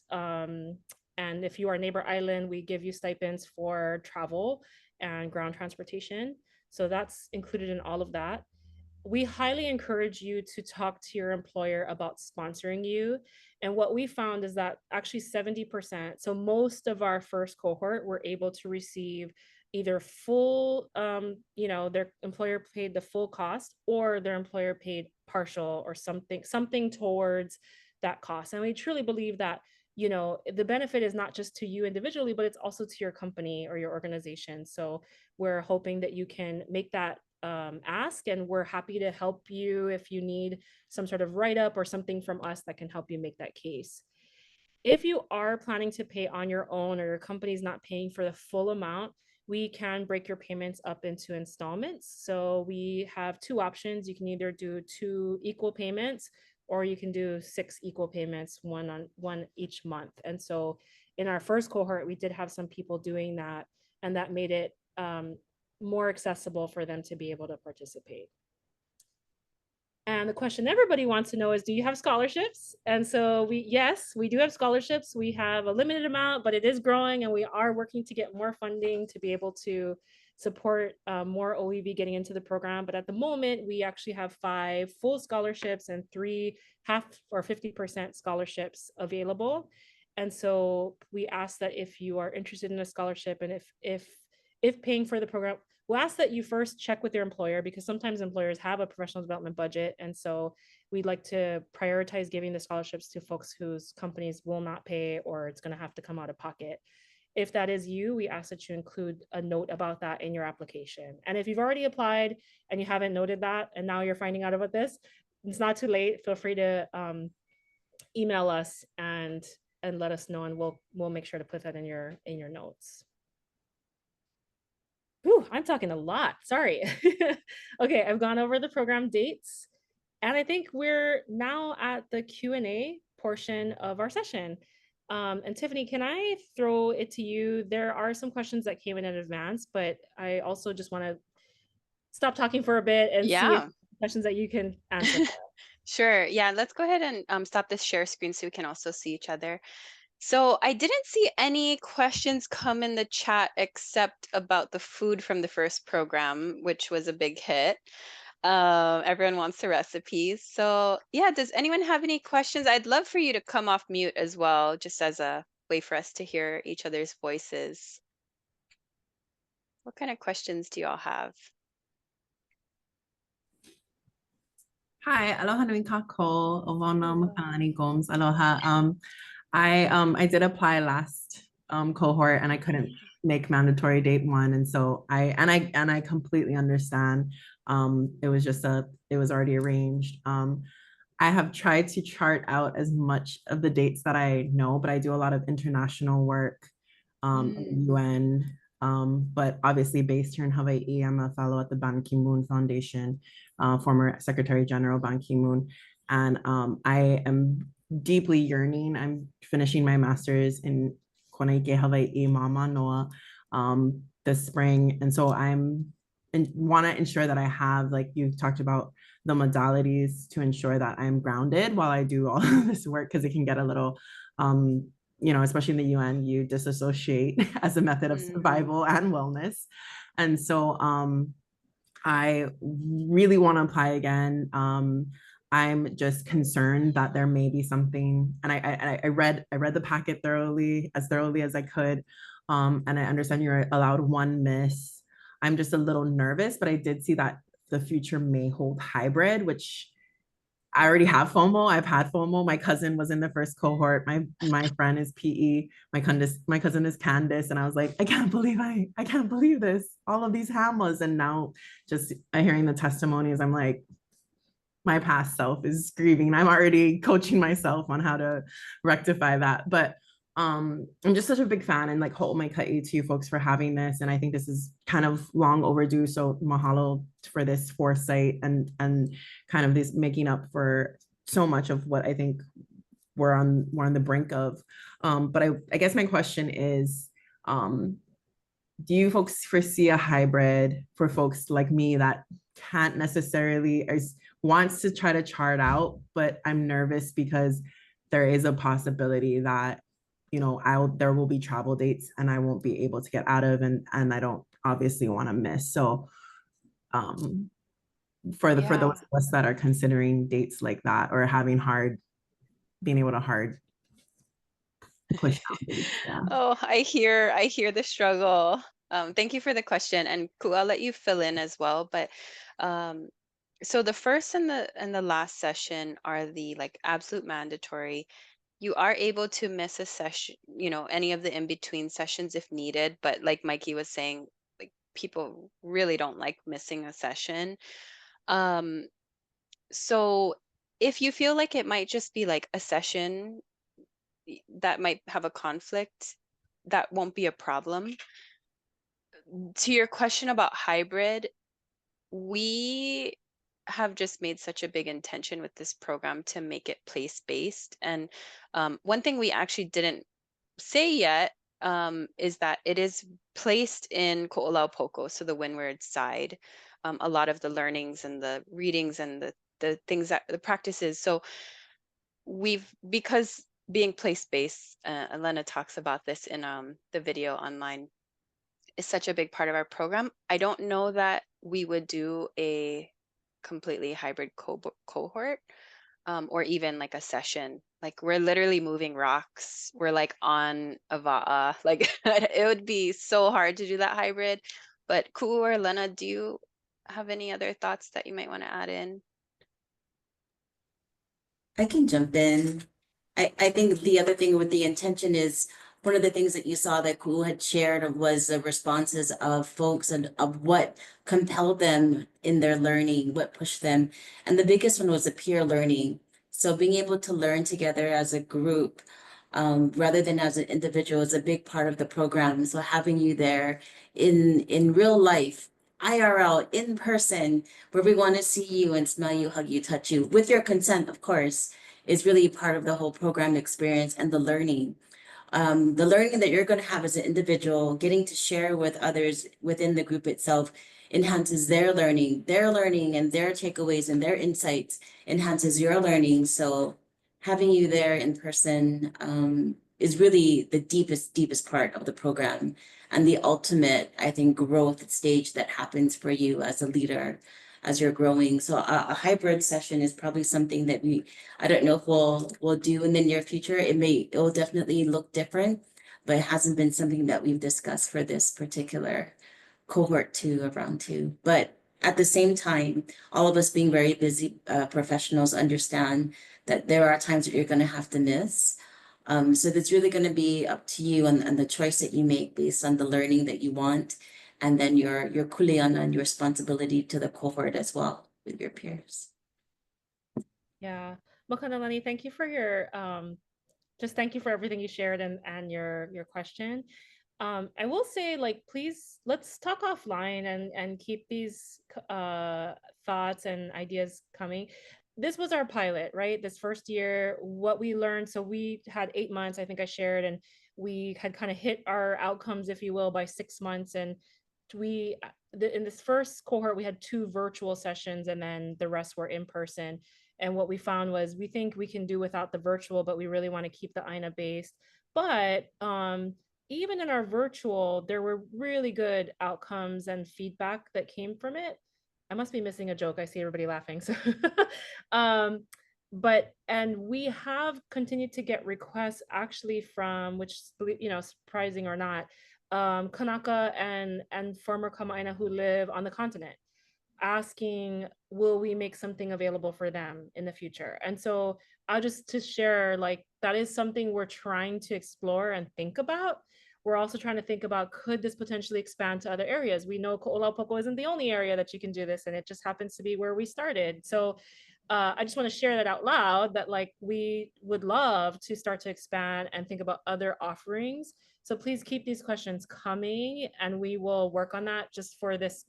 and if you are neighbor island, we give you stipends for travel and ground transportation. So that's included in all of that. We highly encourage you to talk to your employer about sponsoring you. And what we found is that actually 70%, so most of our first cohort were able to receive either full, their employer paid the full cost, or their employer paid partial or something towards that cost. And we truly believe that, the benefit is not just to you individually, but it's also to your company or your organization. So we're hoping that you can make that ask, and we're happy to help you if you need some sort of write-up or something from us that can help you make that case. If you are planning to pay on your own, or your company's not paying for the full amount, we can break your payments up into installments. So we have two options. You can either do 2 equal payments, or you can do 6 equal payments, one each month. And so in our first cohort, we did have some people doing that, and that made it more accessible for them to be able to participate. And the question everybody wants to know is, do you have scholarships? And so yes, we do have scholarships. We have a limited amount, but it is growing, and we are working to get more funding to be able to support more OEV getting into the program. But at the moment, we actually have 5 full scholarships and 3 half or 50% scholarships available. And so we ask that if you are interested in a scholarship, and if paying for the program, we'll ask that you first check with your employer, because sometimes employers have a professional development budget. And so we'd like to prioritize giving the scholarships to folks whose companies will not pay, or it's going to have to come out of pocket. If that is you, we ask that you include a note about that in your application. And if you've already applied and you haven't noted that, and now you're finding out about this, it's not too late. Feel free to email us and let us know, and we'll make sure to put that in your notes. Ooh, I'm talking a lot, sorry. Okay, I've gone over the program dates, and I think we're now at the Q&A portion of our session. And Tiffany, can I throw it to you? There are some questions that came in advance, but I also just want to stop talking for a bit and see if questions that you can answer. Sure. Yeah, let's go ahead and stop this share screen so we can also see each other. So I didn't see any questions come in the chat except about the food from the first program, which was a big hit. Everyone wants the recipes. So yeah, does anyone have any questions? I'd love for you to come off mute as well, just as a way for us to hear each other's voices. What kind of questions do you all have? Hi, aloha nui kako, ovona makani gomes, aloha. I did apply last cohort and I couldn't make mandatory date one, and so I completely understand. It was it was already arranged. I have tried to chart out as much of the dates that I know, but I do a lot of international work in the UN. But obviously based here in Hawaii, I'm a fellow at the Ban Ki-moon Foundation, former Secretary General Ban Ki-moon. And I am deeply yearning. I'm finishing my master's in Konaike Hawaii Mama Noa this spring. And so I'm and want to ensure that I have, like you talked about, the modalities to ensure that I'm grounded while I do all of this work, because it can get a little especially in the UN, you disassociate as a method of survival and wellness. And so I really want to apply again. I'm just concerned that there may be something, and I read the packet thoroughly as I could, and I understand you're allowed one miss. I'm just a little nervous, but I did see that the future may hold hybrid, which I already have FOMO. I've had FOMO. My cousin was in the first cohort. My friend is PE. My cousin is Candace, and I was like, I can't believe this. All of these Hamas, and now just hearing the testimonies, I'm like, my past self is grieving. I'm already coaching myself on how to rectify that. But I'm just such a big fan, and like hold my ka'i to you folks for having this. And I think this is kind of long overdue. So mahalo for this foresight and kind of this making up for so much of what I think we're on the brink of. But I guess my question is, do you folks foresee a hybrid for folks like me that can't necessarily wants to try to chart out, but I'm nervous because there is a possibility that there will be travel dates and I won't be able to get out of, and I don't obviously want to miss. So for those of us that are considering dates like that or being able to hard push out dates, yeah. Oh, I hear the struggle. Thank you for the question, and Ku, I'll let you fill in as well. But so the first and the last session are the like absolute mandatory. You are able to miss a session, any of the in-between sessions if needed, but like Mikey was saying, like people really don't like missing a session. So if you feel like it might just be like a session that might have a conflict, that won't be a problem. To your question about hybrid, we have just made such a big intention with this program to make it place-based. And one thing we actually didn't say yet is that it is placed in Ko'olaupoku, so the windward side. A lot of the learnings and the readings and the things that the practices. So because being place-based, Elena talks about this in the video online, is such a big part of our program. I don't know that we would do a completely hybrid cohort or even like a session. Like we're literally moving rocks. We're like on Ava'a. Like it would be so hard to do that hybrid. But Ku or Lena, do you have any other thoughts that you might want to add in? I can jump in. I think the other thing with the intention is one of the things that you saw that Ku had shared was the responses of folks and of what compelled them in their learning, what pushed them. And the biggest one was the peer learning. So being able to learn together as a group rather than as an individual is a big part of the program. So having you there in real life, IRL, in person, where we want to see you and smell you, hug you, touch you, with your consent, of course, is really part of the whole program experience and the learning. The learning that you're going to have as an individual, getting to share with others within the group itself enhances their learning and their takeaways and their insights enhances your learning. So having you there in person is really the deepest part of the program and the ultimate, I think, growth stage that happens for you as a leader as you're growing. So a hybrid session is probably something that I don't know if we'll do in the near future. It will definitely look different, but it hasn't been something that we've discussed for this particular cohort 2 of round 2. But at the same time, all of us being very busy professionals understand that there are times that you're going to have to miss. So that's really going to be up to you and the choice that you make based on the learning that you want, and then your kuleana and your responsibility to the cohort as well with your peers. Yeah. Makanalani, thank you for your just thank you for everything you shared and your question. I will say, like, please let's talk offline and keep these thoughts and ideas coming. This was our pilot, right? This first year, what we learned. So we had 8 months, I think I shared, and we had kind of hit our outcomes, if you will, by 6 months. And we in this first cohort, we had 2 virtual sessions, and then the rest were in person. And what we found was we think we can do without the virtual, but we really want to keep the INA based. But even in our virtual, there were really good outcomes and feedback that came from it. I must be missing a joke. I see everybody laughing. So, and we have continued to get requests actually from, which, surprising or not, Kanaka and former Kama'aina who live on the continent, asking, will we make something available for them in the future? And so I'll just to share, like, that is something we're trying to explore and think about. We're also trying to think about, could this potentially expand to other areas? We know Ko'olapoko isn't the only area that you can do this, and it just happens to be where we started. So I just want to share that out loud, that like we would love to start to expand and think about other offerings. So please keep these questions coming, and we will work on that. Just for this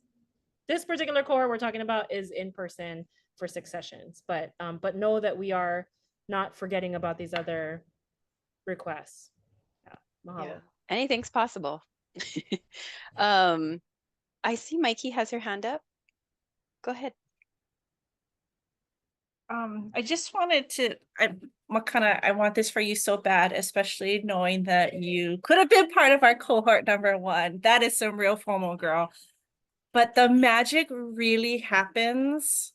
particular cohort we're talking about is in person for 6 sessions, but know that we are not forgetting about these other requests. Yeah. Mahalo. Yeah. Anything's possible. I see Mikey has her hand up. Go ahead. I just wanted to, Makana, I want this for you so bad, especially knowing that you could have been part of our cohort #1. That is some real FOMO, girl. But the magic really happens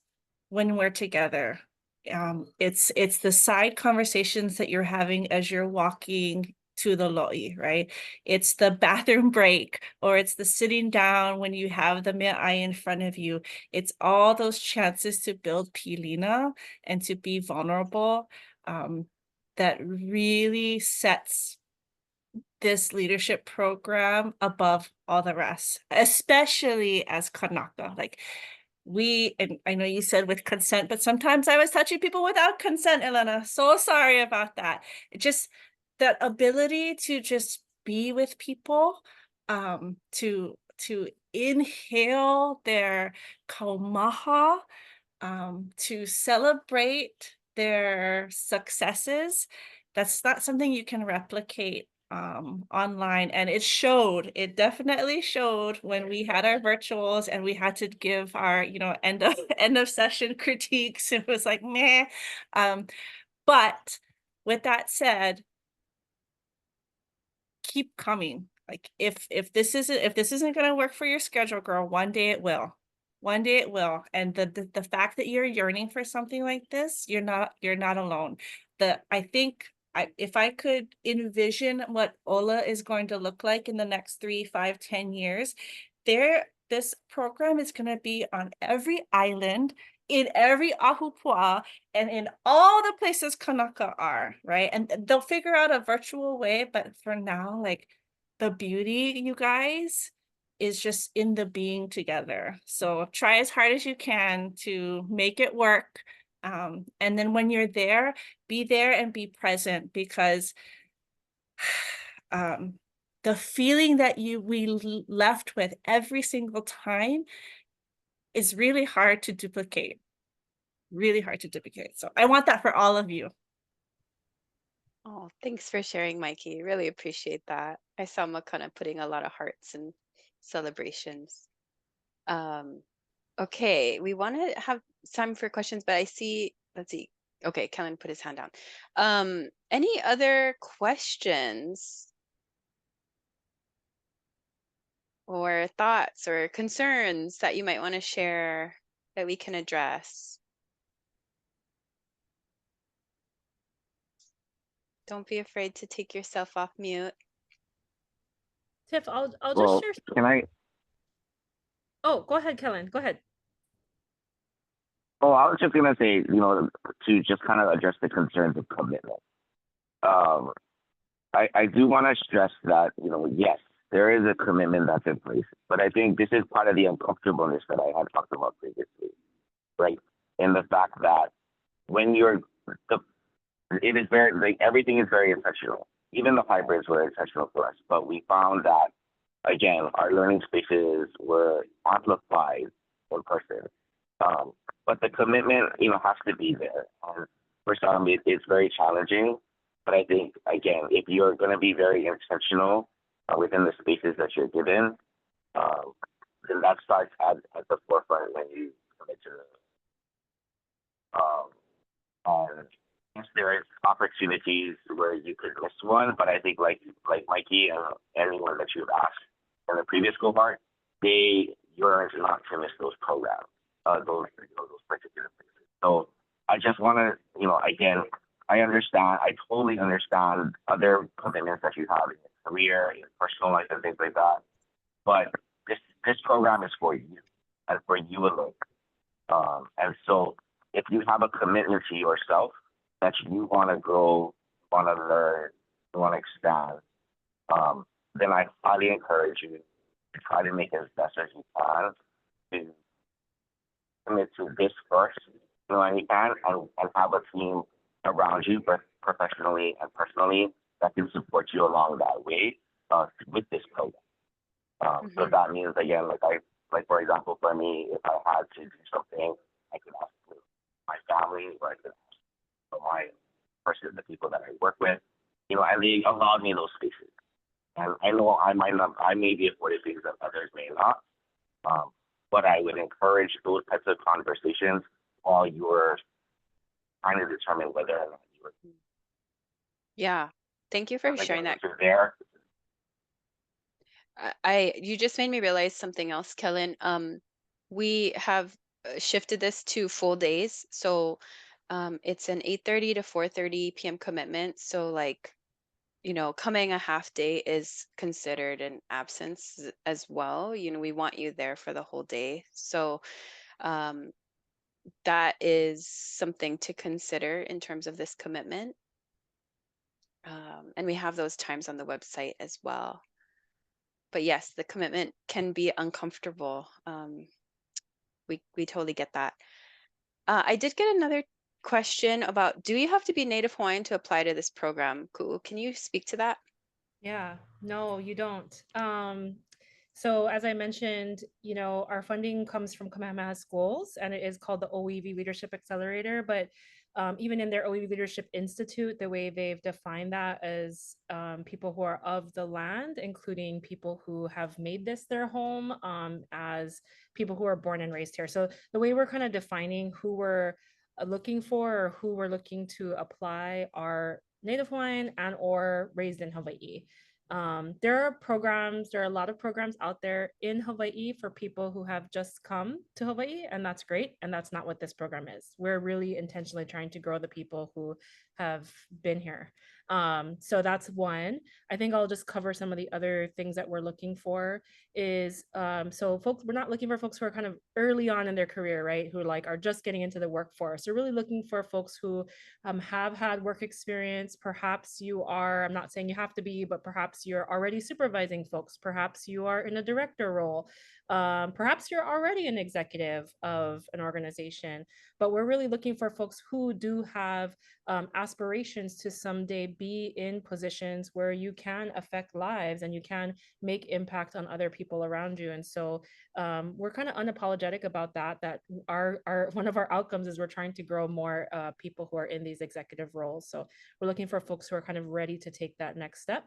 when we're together. It's the side conversations that you're having as you're walking to the lo'i, right? It's the bathroom break, or it's the sitting down when you have the me'ai in front of you. It's all those chances to build pilina and to be vulnerable, that really sets this leadership program above all the rest, especially as Kanaka. Like, and I know you said with consent, but sometimes I was touching people without consent, Elena. So sorry about that. Just that ability to just be with people, to inhale their kaumaha, to celebrate their successes. That's not something you can replicate online, and it definitely showed when we had our virtuals and we had to give our end of session critiques. It was like meh. But with that said, keep coming. Like, if this isn't going to work for your schedule, girl, one day it will. And the fact that you're yearning for something like this, you're not alone. I think if I could envision what OLA is going to look like in the next 3, 5, 10 years, this program is going to be on every island, in every ahupua, and in all the places Kanaka are, right? And they'll figure out a virtual way, but for now, like, the beauty, you guys, is just in the being together. So try as hard as you can to make it work. And then when you're there, be there and be present, because the feeling that we left with every single time is really hard to duplicate. So I want that for all of you. Oh, thanks for sharing, Mikey. Really appreciate that. I saw Makana putting a lot of hearts and celebrations. Okay, we want to have time for questions, but I see, let's see. Okay, Kellen put his hand down. Any other questions or thoughts or concerns that you might want to share that we can address? Don't be afraid to take yourself off mute. Tiff, I'll just Well, share. can I? Oh, go ahead, Kellen. Go ahead. Oh, I was just gonna say, to just kind of address the concerns of commitment. Um, I do want to stress that, yes, there is a commitment that's in place, but I think this is part of the uncomfortableness that I had talked about previously, right? In the fact that when it is very, like, everything is very intentional. Even the hybrids were intentional for us, but we found that, again, our learning spaces were amplified in person. But the commitment, has to be there. For some, it's very challenging. But I think, again, if you're going to be very intentional within the spaces that you're given, then that starts at the forefront when you commit to and yes, there is opportunities where you could miss one, but I think like Mikey and anyone that you've asked in the previous cohort, you're not to miss those programs, those particular places. So I just want to, again, I totally understand other commitments that you have in your career, in your personal life, and things like that. But this program is for you and for you alone. And so if you have a commitment to yourself that you want to grow, want to learn, you want to expand, then I highly encourage you to try to make as best as you can to commit to this first, and you can, and have a team around you, both professionally and personally, that can support you along that way with this program. So that means, again, like for example, for me, if I had to do something, I could ask my family, or I could ask the people that I work with, and they allowed me those spaces. And I know I may be afforded things that others may not, but I would encourage those types of conversations while you're trying to determine whether or not you're. Yeah. Thank you for sharing that. You're there. You just made me realize something else, Kellen. We have shifted this to full days. So it's an 8:30 to 4:30 p.m. commitment. So like, coming a half day is considered an absence as well. We want you there for the whole day. So um, that is something to consider in terms of this commitment. And we have those times on the website as well. But yes, the commitment can be uncomfortable. We totally get that. I did get another question about, do you have to be Native Hawaiian to apply to this program? Cool. Can you speak to that? Yeah, no, you don't. So as I mentioned, our funding comes from Kamehameha Schools, and it is called the OEV Leadership Accelerator. But even in their OEV Leadership Institute, the way they've defined that as people who are of the land, including people who have made this their home, as people who are born and raised here. So the way we're kind of defining who we're looking for, or who we're looking to apply, are Native Hawaiian and or raised in Hawaii. There are a lot of programs out there in Hawaii for people who have just come to Hawaii, and that's great. And that's not what this program is. We're really intentionally trying to grow the people who have been here. So that's one. I think I'll just cover some of the other things that we're looking for is, so folks, we're not looking for folks who are kind of early on in their career, right? Who are just getting into the workforce. We're really looking for folks who have had work experience. Perhaps you are, I'm not saying you have to be, but perhaps you're already supervising folks. Perhaps you are in a director role. Perhaps you're already an executive of an organization, but we're really looking for folks who do have aspirations to someday be in positions where you can affect lives and you can make impact on other people around you. And so we're kind of unapologetic about that our one of our outcomes is we're trying to grow more people who are in these executive roles. So we're looking for folks who are kind of ready to take that next step.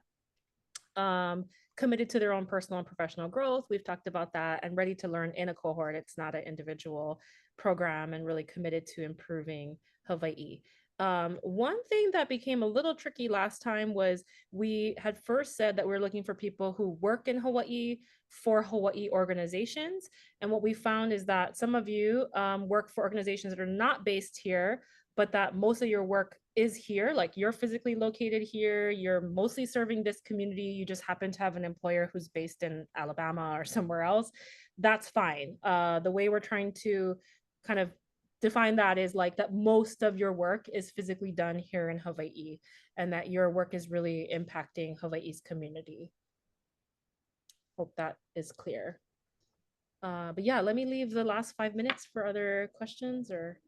Committed to their own personal and professional growth. We've talked about that, and ready to learn in a cohort. It's not an individual program, and really committed to improving Hawaii. One thing that became a little tricky last time was we had first said that we're looking for people who work in Hawaii for Hawaii organizations. And what we found is that some of you work for organizations that are not based here, but that most of your work is here, like you're physically located here, you're mostly serving this community, you just happen to have an employer who's based in Alabama or somewhere else. That's fine. The way we're trying to kind of define that as like that most of your work is physically done here in Hawaii, and that your work is really impacting Hawaii's community. Hope that is clear. But yeah, let me leave the last 5 minutes for other questions or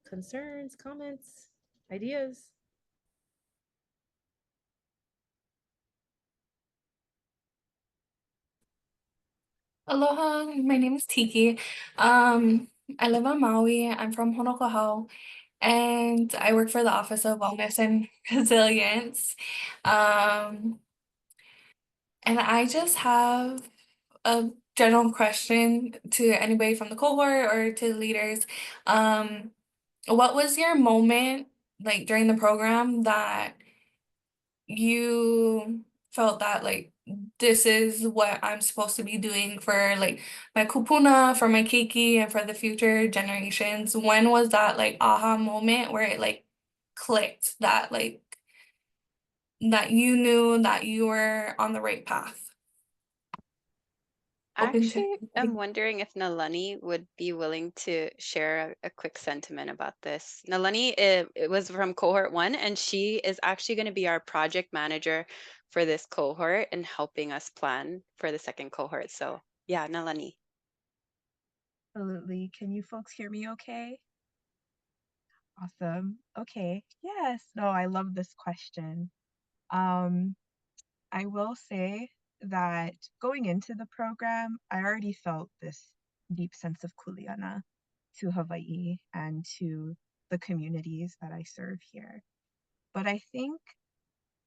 concerns, comments, ideas. Aloha, my name is Tiki. I live on Maui. I'm from Honokohau, and I work for the Office of Wellness and Resilience. Um, and I just have a general question to anybody from the cohort or to leaders. What was your moment, like during the program, that you felt that like this is what I'm supposed to be doing for like my kupuna, for my keiki, and for the future generations? When was that like aha moment where it like clicked that you knew that you were on the right path? Open to Actually, I'm wondering if Nalani would be willing to share a quick sentiment about this. Nalani, it was from cohort 1, and she is actually going to be our project manager for this cohort and helping us plan for the second cohort. So yeah, Nalani. Absolutely. Can you folks hear me okay? Awesome. Okay. Yes. No, I love this question. Um, I will say that going into the program, I already felt this deep sense of kuleana to Hawaii and to the communities that I serve here. But I think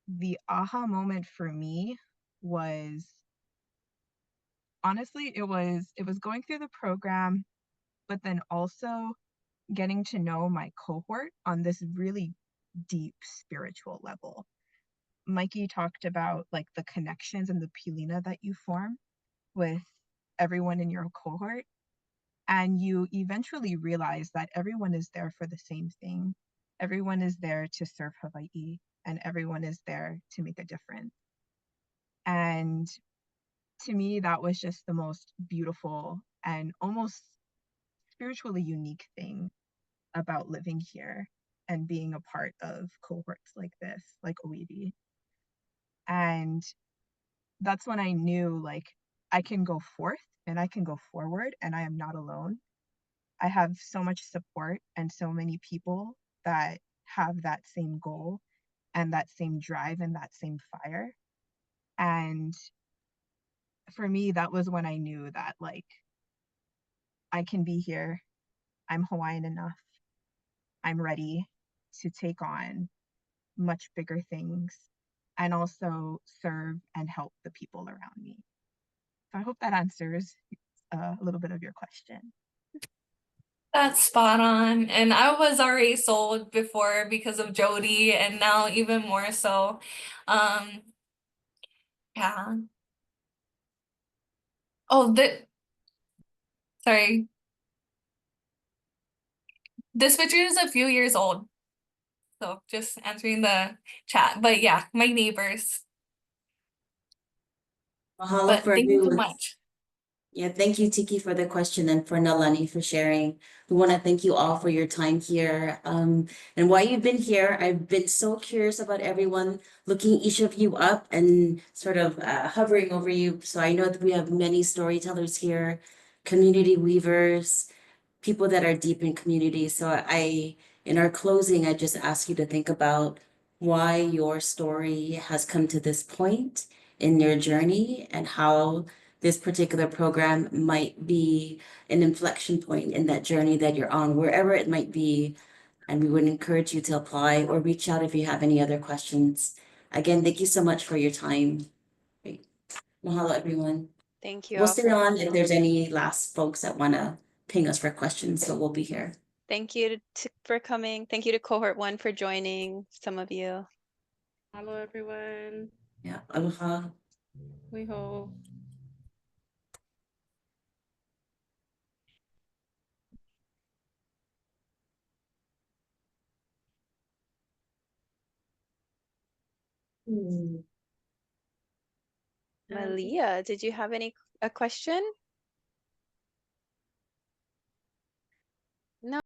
the aha moment for me was honestly, it was going through the program, but then also getting to know my cohort on this really deep spiritual level. Mikey talked about like the connections and the pilina that you form with everyone in your cohort. And you eventually realize that everyone is there for the same thing. Everyone is there to serve Hawaii, and everyone is there to make a difference. And to me, that was just the most beautiful and almost spiritually unique thing about living here and being a part of cohorts like this, like OED. And that's when I knew like I can go forth and I can go forward and I am not alone. I have so much support and so many people that have that same goal and that same drive and that same fire. And for me, that was when I knew that like I can be here. I'm Hawaiian enough. I'm ready to take on much bigger things and also serve and help the people around me. So I hope that answers a little bit of your question. That's spot on. And I was already sold before because of Jody, and now even more so. Um, yeah. Oh, sorry. This picture is a few years old. So just answering the chat. But yeah, my neighbors. Mahalo But for thank you so everyone. much. Yeah, thank you, Tiki, for the question and for Nalani for sharing. We want to thank you all for your time here. And while you've been here, I've been so curious about everyone, looking each of you up and sort of hovering over you. So I know that we have many storytellers here, community weavers, people that are deep in community. So in our closing, I just ask you to think about why your story has come to this point in your journey and how this particular program might be an inflection point in that journey that you're on, wherever it might be. And we would encourage you to apply or reach out if you have any other questions. Again, thank you so much for your time. Great. Mahalo, everyone. Thank you We'll all stay for on if there's any last folks that want to ping us for questions, so we'll be here. Thank you for coming. Thank you to cohort 1 for joining, some of you. Hello, everyone. Yeah, aloha. Weho. Malia, did you have a question?